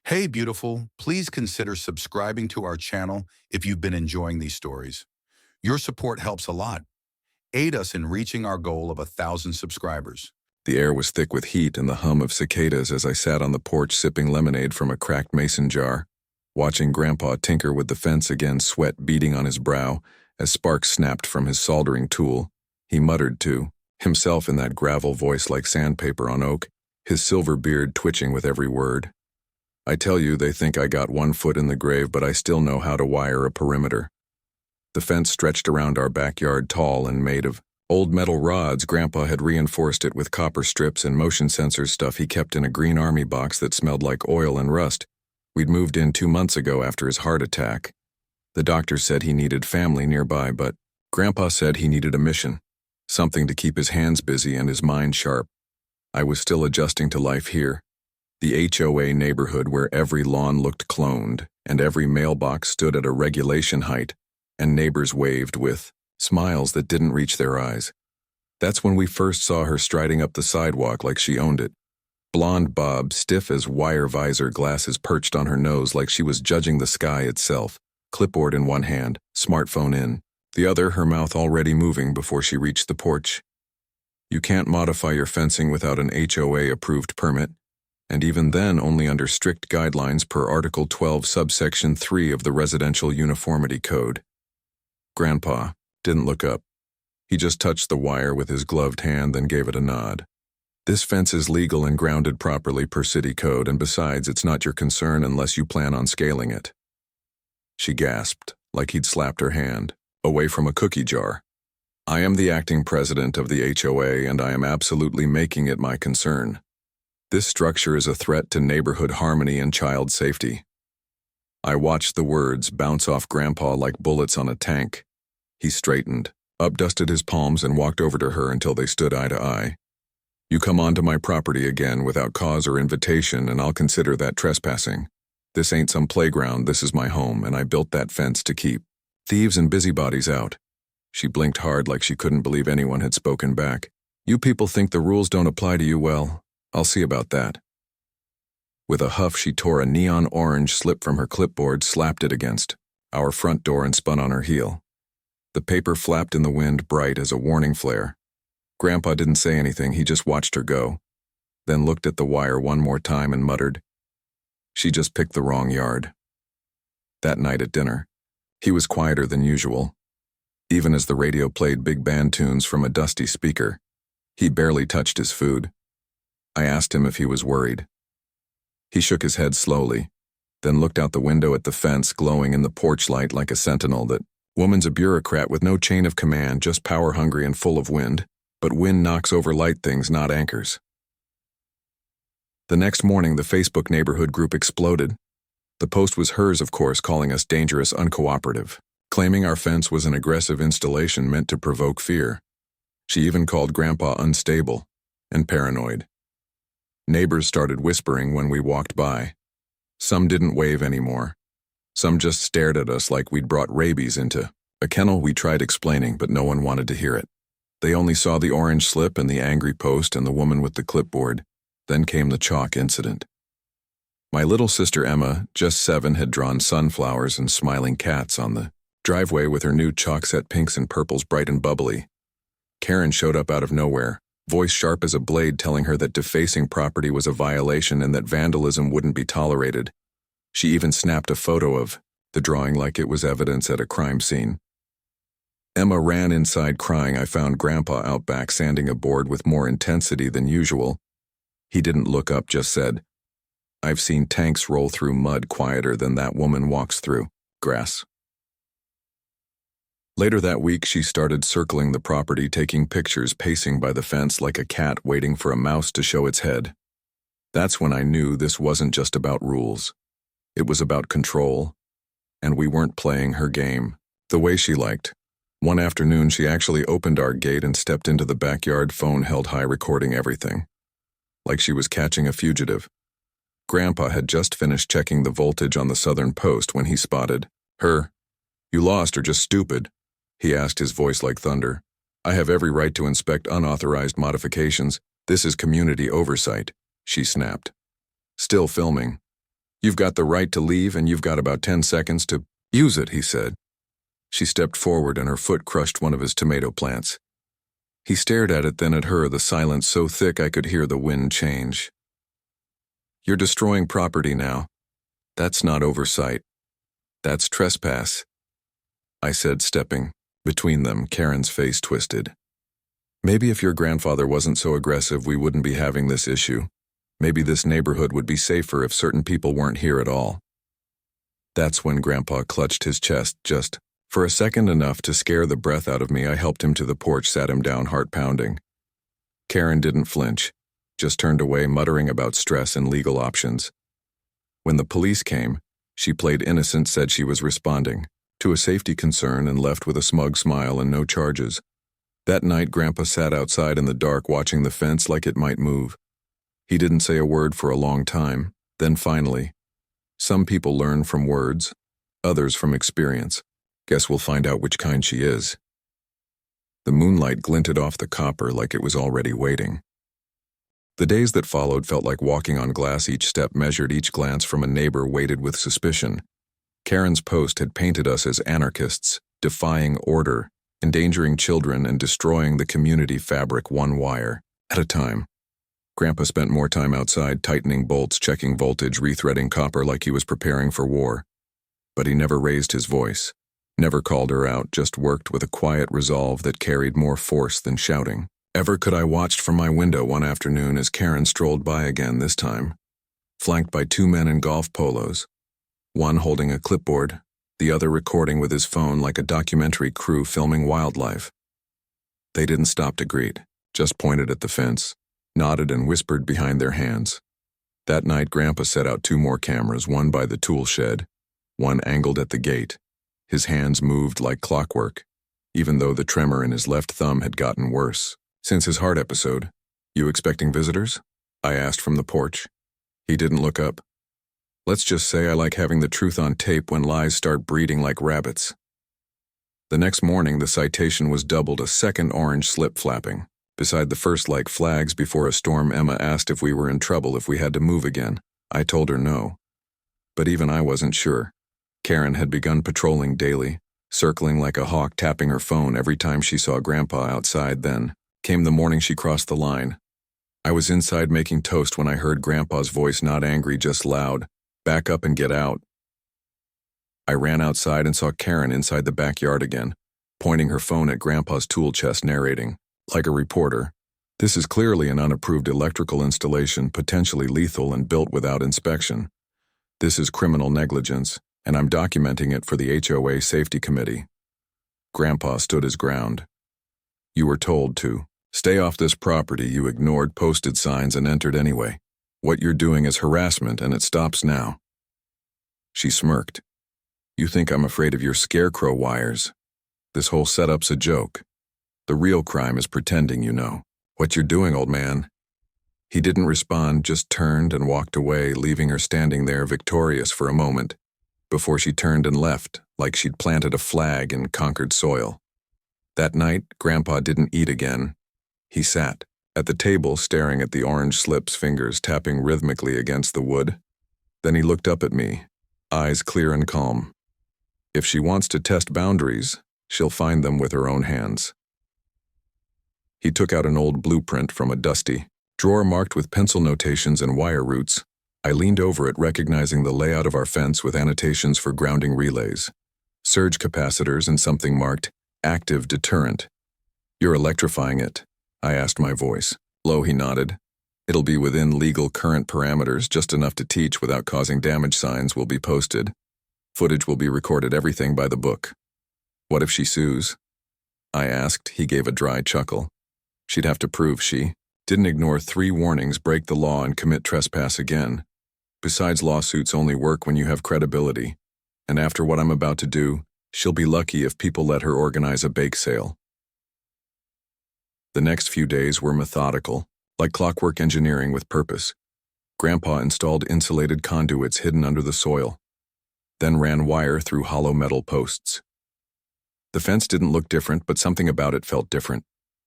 Hey, beautiful, please consider subscribing to our channel if you've been enjoying these stories. Your support helps a lot. Aid us in reaching our goal of 1,000 subscribers. The air was thick with heat and the hum of cicadas as I sat on the porch sipping lemonade from a cracked mason jar, watching Grandpa tinker with the fence again, sweat beading on his brow as sparks snapped from his soldering tool. He muttered to himself in that gravel voice like sandpaper on oak, his silver beard twitching with every word. I tell you, they think I got one foot in the grave, but I still know how to wire a perimeter. The fence stretched around our backyard, tall and made of old metal rods. Grandpa had reinforced it with copper strips and motion sensor stuff he kept in a green army box that smelled like oil and rust. We'd moved in 2 months ago after his heart attack. The doctor said he needed family nearby, but Grandpa said he needed a mission, something to keep his hands busy and his mind sharp. I was still adjusting to life here, the HOA neighborhood where every lawn looked cloned and every mailbox stood at a regulation height, and neighbors waved with smiles that didn't reach their eyes. That's when we first saw her striding up the sidewalk like she owned it. Blonde bob, stiff as wire visor, glasses perched on her nose like she was judging the sky itself, clipboard in one hand, smartphone in the other, her mouth already moving before she reached the porch. You can't modify your fencing without an HOA-approved permit, and even then only under strict guidelines per Article 12, Subsection 3 of the Residential Uniformity Code. Grandpa didn't look up. He just touched the wire with his gloved hand, then gave it a nod. This fence is legal and grounded properly per city code, and besides, it's not your concern unless you plan on scaling it. She gasped, like he'd slapped her hand, away from a cookie jar. I am the acting president of the HOA, and I am absolutely making it my concern. This structure is a threat to neighborhood harmony and child safety. I watched the words bounce off Grandpa like bullets on a tank. He straightened, updusted his palms, and walked over to her until they stood eye to eye. You come onto my property again without cause or invitation, and I'll consider that trespassing. This ain't some playground, this is my home, and I built that fence to keep thieves and busybodies out. She blinked hard like she couldn't believe anyone had spoken back. You people think the rules don't apply to you. Well, I'll see about that. With a huff, she tore a neon orange slip from her clipboard, slapped it against our front door, and spun on her heel. The paper flapped in the wind, bright as a warning flare. Grandpa didn't say anything, he just watched her go, then looked at the wire one more time and muttered, "She just picked the wrong yard." That night at dinner, he was quieter than usual. Even as the radio played big band tunes from a dusty speaker, he barely touched his food. I asked him if he was worried. He shook his head slowly, then looked out the window at the fence glowing in the porch light like a sentinel. That woman's a bureaucrat with no chain of command, just power-hungry and full of wind, but wind knocks over light things, not anchors. The next morning, the Facebook neighborhood group exploded. The post was hers, of course, calling us dangerous, uncooperative, claiming our fence was an aggressive installation meant to provoke fear. She even called Grandpa unstable and paranoid. Neighbors started whispering when we walked by. Some didn't wave anymore. Some just stared at us like we'd brought rabies into a kennel. We tried explaining, but no one wanted to hear it. They only saw the orange slip and the angry post and the woman with the clipboard. Then came the chalk incident. My little sister Emma, just 7, had drawn sunflowers and smiling cats on the driveway with her new chalk set pinks and purples bright and bubbly. Karen showed up out of nowhere, voice sharp as a blade, telling her that defacing property was a violation and that vandalism wouldn't be tolerated. She even snapped a photo of the drawing like it was evidence at a crime scene. Emma ran inside crying. I found Grandpa out back sanding a board with more intensity than usual. He didn't look up, just said, "I've seen tanks roll through mud quieter than that woman walks through grass." Later that week, she started circling the property, taking pictures, pacing by the fence like a cat waiting for a mouse to show its head. That's when I knew this wasn't just about rules. It was about control, and we weren't playing her game the way she liked. One afternoon, she actually opened our gate and stepped into the backyard, phone held high, recording everything, like she was catching a fugitive. Grandpa had just finished checking the voltage on the southern post when he spotted her. "You lost or just stupid?" he asked, his voice like thunder. "I have every right to inspect unauthorized modifications. This is community oversight," she snapped. Still filming. You've got the right to leave and you've got about 10 seconds to use it, he said. She stepped forward and her foot crushed one of his tomato plants. He stared at it, then at her, the silence so thick I could hear the wind change. You're destroying property now. That's not oversight. That's trespass, I said, stepping between them. Karen's face twisted. Maybe if your grandfather wasn't so aggressive, we wouldn't be having this issue. Maybe this neighborhood would be safer if certain people weren't here at all. That's when Grandpa clutched his chest, just for a second, enough to scare the breath out of me. I helped him to the porch, sat him down, heart pounding. Karen didn't flinch, just turned away, muttering about stress and legal options. When the police came, she played innocent, said she was responding to a safety concern, and left with a smug smile and no charges. That night, Grandpa sat outside in the dark, watching the fence like it might move. He didn't say a word for a long time. Then finally, some people learn from words, others from experience. Guess we'll find out which kind she is. The moonlight glinted off the copper like it was already waiting. The days that followed felt like walking on glass. Each step measured, each glance from a neighbor weighted with suspicion. Karen's post had painted us as anarchists, defying order, endangering children, and destroying the community fabric one wire at a time. Grandpa spent more time outside, tightening bolts, checking voltage, rethreading copper like he was preparing for war. But he never raised his voice, never called her out, just worked with a quiet resolve that carried more force than shouting. Ever could I watched from my window one afternoon as Karen strolled by again, this time flanked by two men in golf polos, one holding a clipboard, the other recording with his phone like a documentary crew filming wildlife. They didn't stop to greet, just pointed at the fence, nodded and whispered behind their hands. That night, Grandpa set out 2 more cameras, one by the tool shed, one angled at the gate. His hands moved like clockwork, even though the tremor in his left thumb had gotten worse since his heart episode. You expecting visitors? I asked from the porch. He didn't look up. Let's just say I like having the truth on tape when lies start breeding like rabbits. The next morning, the citation was doubled, a second orange slip flapping beside the first, like flags before a storm. Emma asked if we were in trouble, if we had to move again. I told her no. But even I wasn't sure. Karen had begun patrolling daily, circling like a hawk, tapping her phone every time she saw Grandpa outside. Then came the morning she crossed the line. I was inside making toast when I heard Grandpa's voice, not angry, just loud. Back up and get out. I ran outside and saw Karen inside the backyard again, pointing her phone at Grandpa's tool chest, narrating, like a reporter, "This is clearly an unapproved electrical installation, potentially lethal and built without inspection. This is criminal negligence, and I'm documenting it for the HOA safety committee." Grandpa stood his ground. "You were told to stay off this property. You ignored posted signs and entered anyway. What you're doing is harassment, and it stops now." She smirked. "You think I'm afraid of your scarecrow wires? This whole setup's a joke. The real crime is pretending you know what you're doing, old man." He didn't respond, just turned and walked away, leaving her standing there victorious for a moment, before she turned and left, like she'd planted a flag in conquered soil. That night, Grandpa didn't eat again. He sat at the table, staring at the orange slips, fingers tapping rhythmically against the wood. Then he looked up at me, eyes clear and calm. If she wants to test boundaries, she'll find them with her own hands. He took out an old blueprint from a dusty drawer marked with pencil notations and wire routes. I leaned over it, recognizing the layout of our fence with annotations for grounding relays, surge capacitors, and something marked active deterrent. "You're electrifying it?" I asked, my voice low. He nodded. "It'll be within legal current parameters, just enough to teach without causing damage. Signs will be posted. Footage will be recorded, everything by the book." "What if she sues?" I asked. He gave a dry chuckle. "She'd have to prove she didn't ignore 3 warnings, break the law, and commit trespass again. Besides, lawsuits only work when you have credibility. And after what I'm about to do, she'll be lucky if people let her organize a bake sale." The next few days were methodical, like clockwork engineering with purpose. Grandpa installed insulated conduits hidden under the soil, then ran wire through hollow metal posts. The fence didn't look different, but something about it felt different.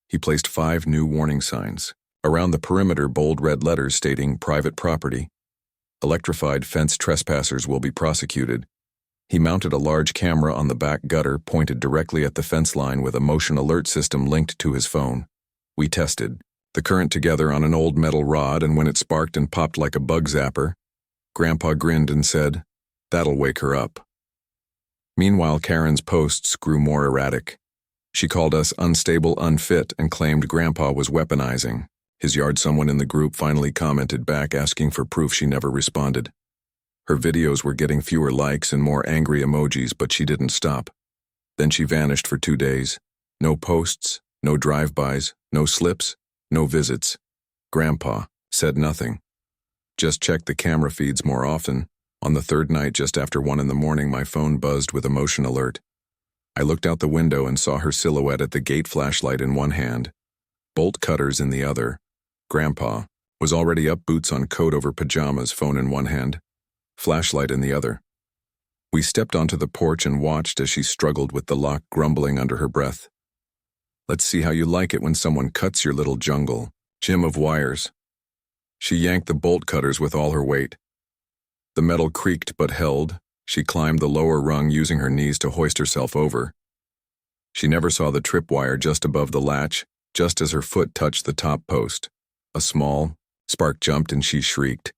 He placed 5 new warning signs. Around the perimeter, bold red letters stating private property. Electrified fence trespassers will be prosecuted. He mounted a large camera on the back gutter pointed directly at the fence line with a motion alert system linked to his phone. We tested the current together on an old metal rod, and when it sparked and popped like a bug zapper, Grandpa grinned and said, "That'll wake her up." Meanwhile, Karen's posts grew more erratic. She called us unstable, unfit, and claimed Grandpa was weaponizing his yard. Someone in the group finally commented back asking for proof. She never responded. Her videos were getting fewer likes and more angry emojis, but she didn't stop. Then she vanished for 2 days. No posts, no drive-bys, no slips, no visits. Grandpa said nothing. Just checked the camera feeds more often. On the third night, just after 1 a.m, my phone buzzed with a motion alert. I looked out the window and saw her silhouette at the gate, flashlight in one hand, bolt cutters in the other. Grandpa was already up, boots on, coat over pajamas, phone in one hand, flashlight in the other. We stepped onto the porch and watched as she struggled with the lock, grumbling under her breath. "Let's see how you like it when someone cuts your little jungle gym of wires." She yanked the bolt cutters with all her weight. The metal creaked but held. She climbed the lower rung using her knees to hoist herself over. She never saw the tripwire just above the latch, just as her foot touched the top post. A small spark jumped and she shrieked.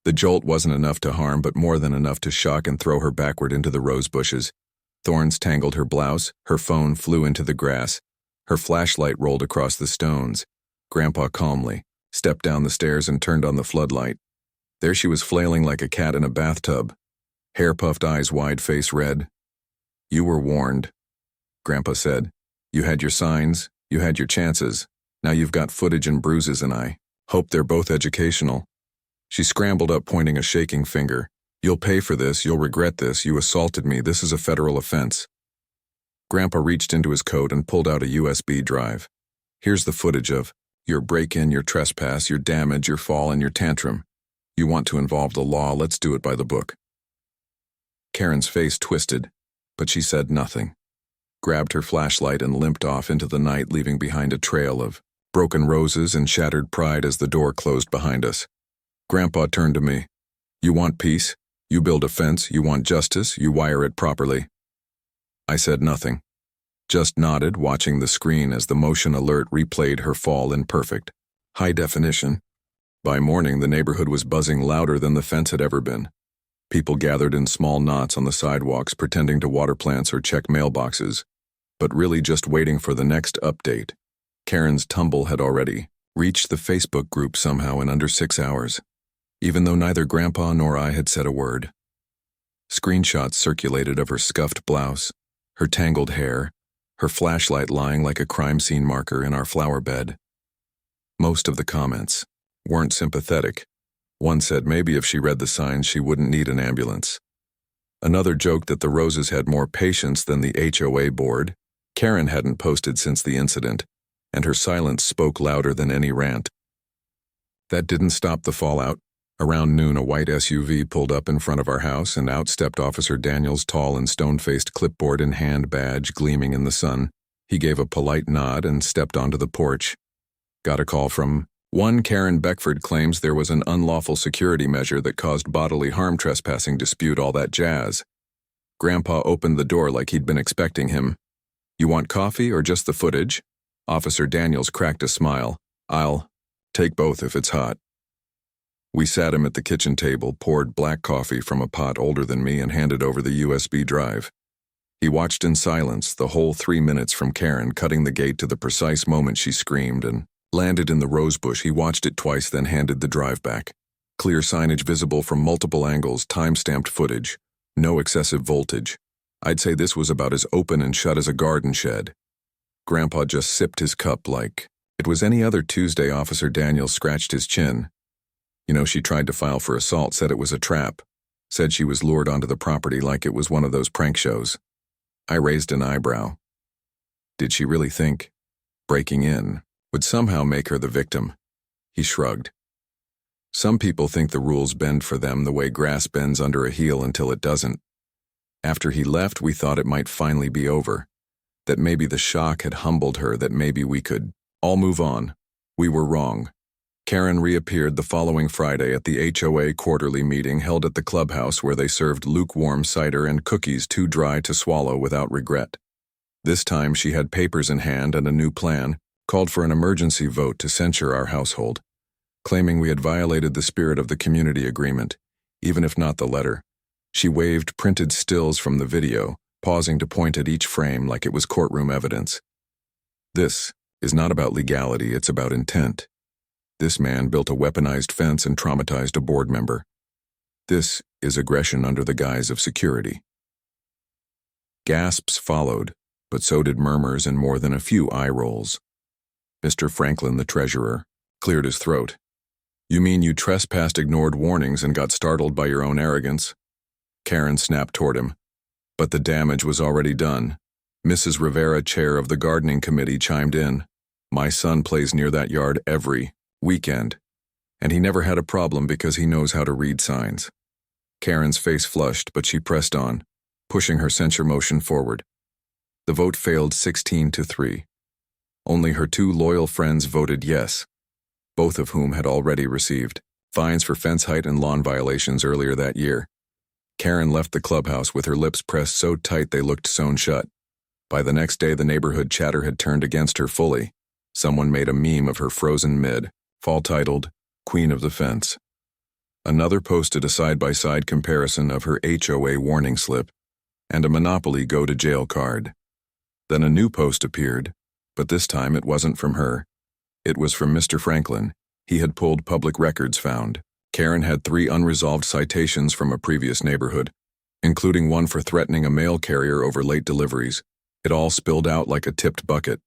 The jolt wasn't enough to harm, but more than enough to shock and throw her backward into the rose bushes. Thorns tangled her blouse, her phone flew into the grass, her flashlight rolled across the stones. Grandpa calmly stepped down the stairs and turned on the floodlight. There she was, flailing like a cat in a bathtub. Hair puffed, eyes wide, face red. "You were warned," Grandpa said. "You had your signs, you had your chances. Now you've got footage and bruises, and I hope they're both educational." She scrambled up, pointing a shaking finger. "You'll pay for this, you'll regret this, you assaulted me, this is a federal offense." Grandpa reached into his coat and pulled out a USB drive. "Here's the footage of your break-in, your trespass, your damage, your fall, and your tantrum. You want to involve the law, let's do it by the book." Karen's face twisted, but she said nothing, grabbed her flashlight and limped off into the night, leaving behind a trail of broken roses and shattered pride as the door closed behind us. Grandpa turned to me. "You want peace? You build a fence, you want justice, you wire it properly." I said nothing, just nodded, watching the screen as the motion alert replayed her fall in perfect high definition. By morning, the neighborhood was buzzing louder than the fence had ever been. People gathered in small knots on the sidewalks, pretending to water plants or check mailboxes, but really just waiting for the next update. Karen's tumble had already reached the Facebook group somehow in under 6 hours, even though neither Grandpa nor I had said a word. Screenshots circulated of her scuffed blouse, her tangled hair, her flashlight lying like a crime scene marker in our flower bed. Most of the comments weren't sympathetic. One said maybe if she read the signs she wouldn't need an ambulance. Another joked that the roses had more patience than the HOA board. Karen hadn't posted since the incident, and her silence spoke louder than any rant. That didn't stop the fallout. Around noon, a white SUV pulled up in front of our house, and out stepped Officer Daniels, tall and stone-faced, clipboard in hand, badge gleaming in the sun. He gave a polite nod and stepped onto the porch. "Got a call from..." One Karen Beckford claims there was an unlawful security measure that caused bodily harm, trespassing dispute, all that jazz. Grandpa opened the door like he'd been expecting him. "You want coffee or just the footage?" Officer Daniels cracked a smile. "I'll take both if it's hot." We sat him at the kitchen table, poured black coffee from a pot older than me, and handed over the USB drive. He watched in silence the whole 3 minutes from Karen cutting the gate to the precise moment she screamed and landed in the rosebush. He watched it twice, then handed the drive back. Clear signage visible from multiple angles, time-stamped footage, no excessive voltage. I'd say this was about as open and shut as a garden shed. Grandpa just sipped his cup like it was any other Tuesday. Officer Daniels scratched his chin. "You know, she tried to file for assault, said it was a trap. Said she was lured onto the property like it was one of those prank shows." I raised an eyebrow. Did she really think breaking in would somehow make her the victim? He shrugged. "Some people think the rules bend for them the way grass bends under a heel until it doesn't." After he left, we thought it might finally be over, that maybe the shock had humbled her, that maybe we could all move on. We were wrong. Karen reappeared the following Friday at the HOA quarterly meeting held at the clubhouse where they served lukewarm cider and cookies too dry to swallow without regret. This time she had papers in hand and a new plan, called for an emergency vote to censure our household, claiming we had violated the spirit of the community agreement, even if not the letter. She waved printed stills from the video, pausing to point at each frame like it was courtroom evidence. This is not about legality, it's about intent. This man built a weaponized fence and traumatized a board member. This is aggression under the guise of security. Gasps followed, but so did murmurs and more than a few eye rolls. Mr. Franklin, the treasurer, cleared his throat. "You mean you trespassed, ignored warnings, and got startled by your own arrogance?" Karen snapped toward him. But the damage was already done. Mrs. Rivera, chair of the gardening committee, chimed in. "My son plays near that yard every weekend, and he never had a problem because he knows how to read signs." Karen's face flushed, but she pressed on, pushing her censure motion forward. The vote failed 16-3. Only her two loyal friends voted yes, both of whom had already received fines for fence height and lawn violations earlier that year. Karen left the clubhouse with her lips pressed so tight they looked sewn shut. By the next day, the neighborhood chatter had turned against her fully. Someone made a meme of her frozen mid, fall titled, "Queen of the Fence." Another posted a side-by-side comparison of her HOA warning slip and a Monopoly go-to-jail card. Then a new post appeared, but this time it wasn't from her. It was from Mr. Franklin. He had pulled public records found. Karen had 3 unresolved citations from a previous neighborhood, including one for threatening a mail carrier over late deliveries. It all spilled out like a tipped bucket.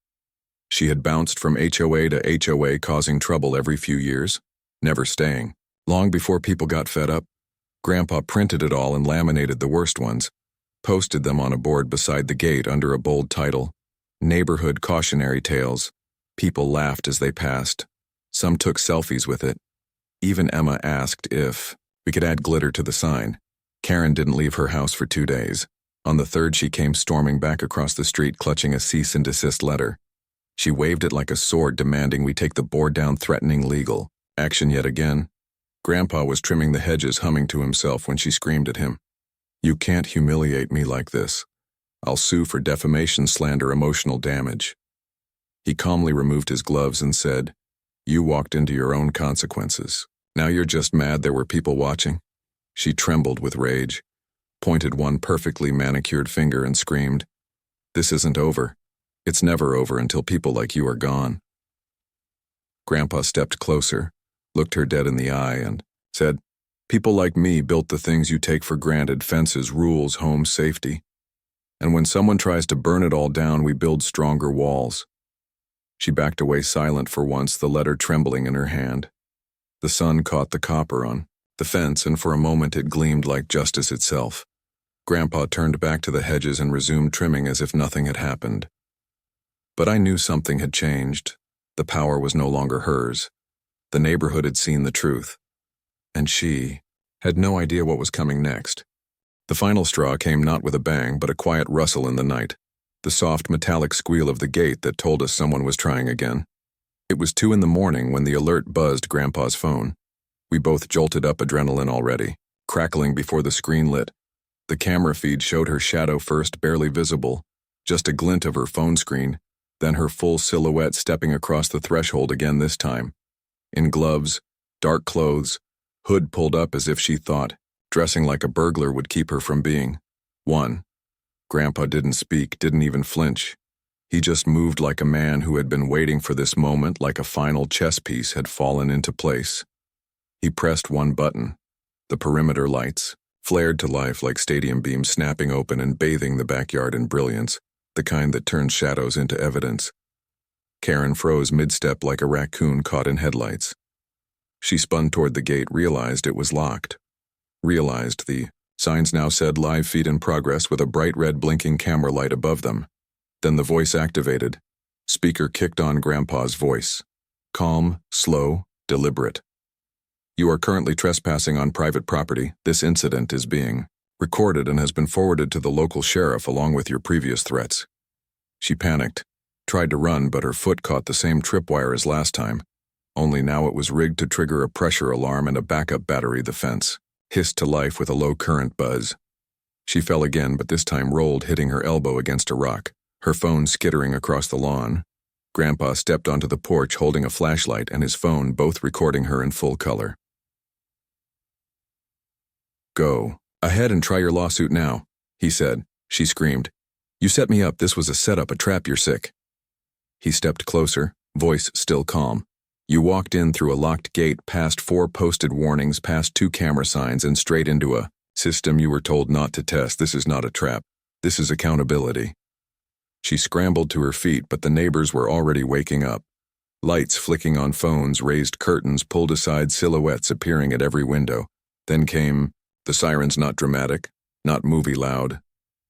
She had bounced from HOA to HOA, causing trouble every few years, never staying. Long before people got fed up, Grandpa printed it all and laminated the worst ones, posted them on a board beside the gate under a bold title, "Neighborhood Cautionary Tales." People laughed as they passed. Some took selfies with it. Even Emma asked if we could add glitter to the sign. Karen didn't leave her house for 2 days. On the 3rd, she came storming back across the street clutching a cease and desist letter. She waved it like a sword, demanding we take the board down, threatening legal action yet again. Grandpa was trimming the hedges, humming to himself when she screamed at him. "You can't humiliate me like this. I'll sue for defamation, slander, emotional damage." He calmly removed his gloves and said, "You walked into your own consequences. Now you're just mad there were people watching?" She trembled with rage, pointed one perfectly manicured finger and screamed, "This isn't over. It's never over until people like you are gone." Grandpa stepped closer, looked her dead in the eye, and said, "People like me built the things you take for granted: fences, rules, home safety. And when someone tries to burn it all down, we build stronger walls." She backed away, silent for once, the letter trembling in her hand. The sun caught the copper on the fence, and for a moment it gleamed like justice itself. Grandpa turned back to the hedges and resumed trimming as if nothing had happened. But I knew something had changed. The power was no longer hers. The neighborhood had seen the truth, and she had no idea what was coming next. The final straw came not with a bang, but a quiet rustle in the night, the soft metallic squeal of the gate that told us someone was trying again. It was 2 a.m. when the alert buzzed Grandpa's phone. We both jolted up, adrenaline already, crackling before the screen lit. The camera feed showed her shadow first, barely visible, just a glint of her phone screen, then her full silhouette stepping across the threshold again this time. In gloves, dark clothes, hood pulled up as if she thought dressing like a burglar would keep her from being one. Grandpa didn't speak, didn't even flinch. He just moved like a man who had been waiting for this moment, like a final chess piece had fallen into place. He pressed one button. The perimeter lights flared to life like stadium beams, snapping open and bathing the backyard in brilliance, the kind that turns shadows into evidence. Karen froze mid-step like a raccoon caught in headlights. She spun toward the gate, realized it was locked. Realized the signs now said "Live feed in progress" with a bright red blinking camera light above them. Then the voice activated. Speaker kicked on Grandpa's voice. Calm, slow, deliberate. "You are currently trespassing on private property. This incident is being recorded and has been forwarded to the local sheriff along with your previous threats." She panicked, tried to run, but her foot caught the same tripwire as last time. only now it was rigged to trigger a pressure alarm and a backup battery. The fence hissed to life with a low current buzz. She fell again, but this time rolled, hitting her elbow against a rock, her phone skittering across the lawn. Grandpa stepped onto the porch holding a flashlight and his phone, both recording her in full color. "Go ahead and try your lawsuit now," he said. She screamed. "You set me up. This was a setup, a trap. You're sick." He stepped closer, voice still calm. "You walked in through a locked gate, past 4 posted warnings, past 2 camera signs, and straight into a system you were told not to test. This is not a trap. This is accountability." She scrambled to her feet, but the neighbors were already waking up. Lights flicking on phones, raised curtains, pulled aside silhouettes appearing at every window. Then came the sirens, not dramatic, not movie loud,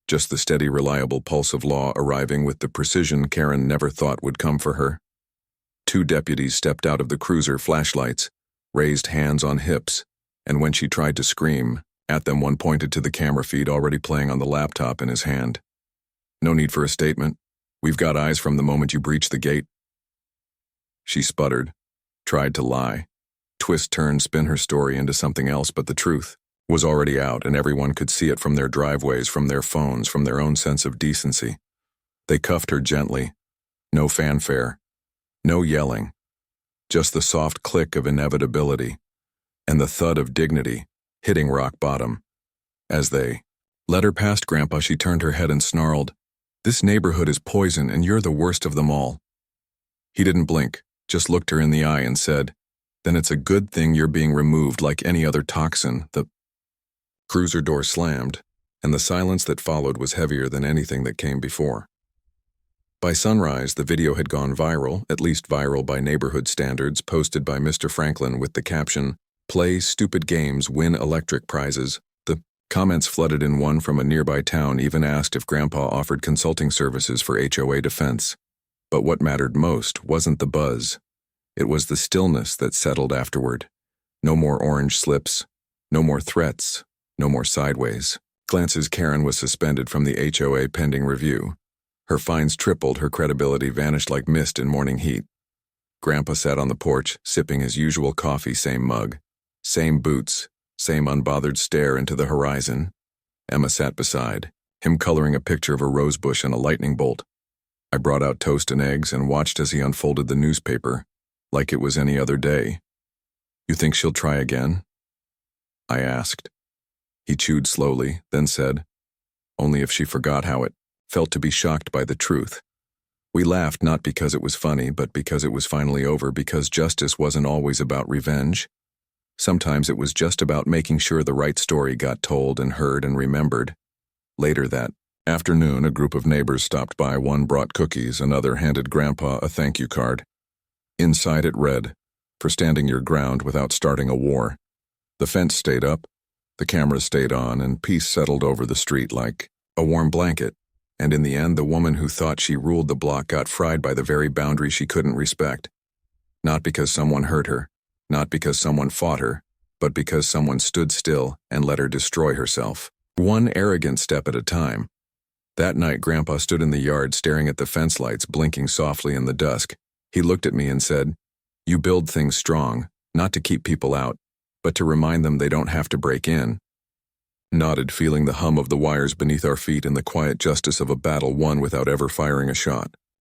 just the steady, reliable pulse of law arriving with the precision Karen never thought would come for her. 2 deputies stepped out of the cruiser, flashlights, raised hands on hips, and when she tried to scream at them, one pointed to the camera feed already playing on the laptop in his hand. "No need for a statement. We've got eyes from the moment you breached the gate." She sputtered, tried to lie, twist, turn, spin her story into something else, but the truth was already out, and everyone could see it from their driveways, from their phones, from their own sense of decency. They cuffed her gently. No fanfare, no yelling, just the soft click of inevitability and the thud of dignity hitting rock bottom. As they led her past Grandpa, she turned her head and snarled, "This neighborhood is poison, and you're the worst of them all." He didn't blink, just looked her in the eye and said, "Then it's a good thing you're being removed like any other toxin." The cruiser door slammed, and the silence that followed was heavier than anything that came before. By sunrise, the video had gone viral, at least viral by neighborhood standards, posted by Mr. Franklin with the caption, "Play stupid games, win electric prizes." The comments flooded in. One from a nearby town even asked if Grandpa offered consulting services for HOA defense. But what mattered most wasn't the buzz. It was the stillness that settled afterward. No more orange slips, no more threats, no more sideways glances. Karen was suspended from the HOA pending review. Her fines tripled, her credibility vanished like mist in morning heat. Grandpa sat on the porch, sipping his usual coffee, same mug, same boots, same unbothered stare into the horizon. Emma sat beside, him coloring a picture of a rosebush and a lightning bolt. I brought out toast and eggs and watched as he unfolded the newspaper, like it was any other day. "You think she'll try again?" I asked. He chewed slowly, then said, "Only if she forgot how it felt to be shocked by the truth." We laughed, not because it was funny, but because it was finally over, because justice wasn't always about revenge. Sometimes it was just about making sure the right story got told and heard and remembered. Later that afternoon, a group of neighbors stopped by. One brought cookies, another handed Grandpa a thank you card. Inside it read, "For standing your ground without starting a war." The fence stayed up, the cameras stayed on, and peace settled over the street like a warm blanket. And in the end, the woman who thought she ruled the block got fried by the very boundary she couldn't respect. Not because someone hurt her, not because someone fought her, but because someone stood still and let her destroy herself, one arrogant step at a time. That night, Grandpa stood in the yard staring at the fence lights blinking softly in the dusk. He looked at me and said, "You build things strong, not to keep people out, but to remind them they don't have to break in." Nodded, feeling the hum of the wires beneath our feet and the quiet justice of a battle won without ever firing a shot.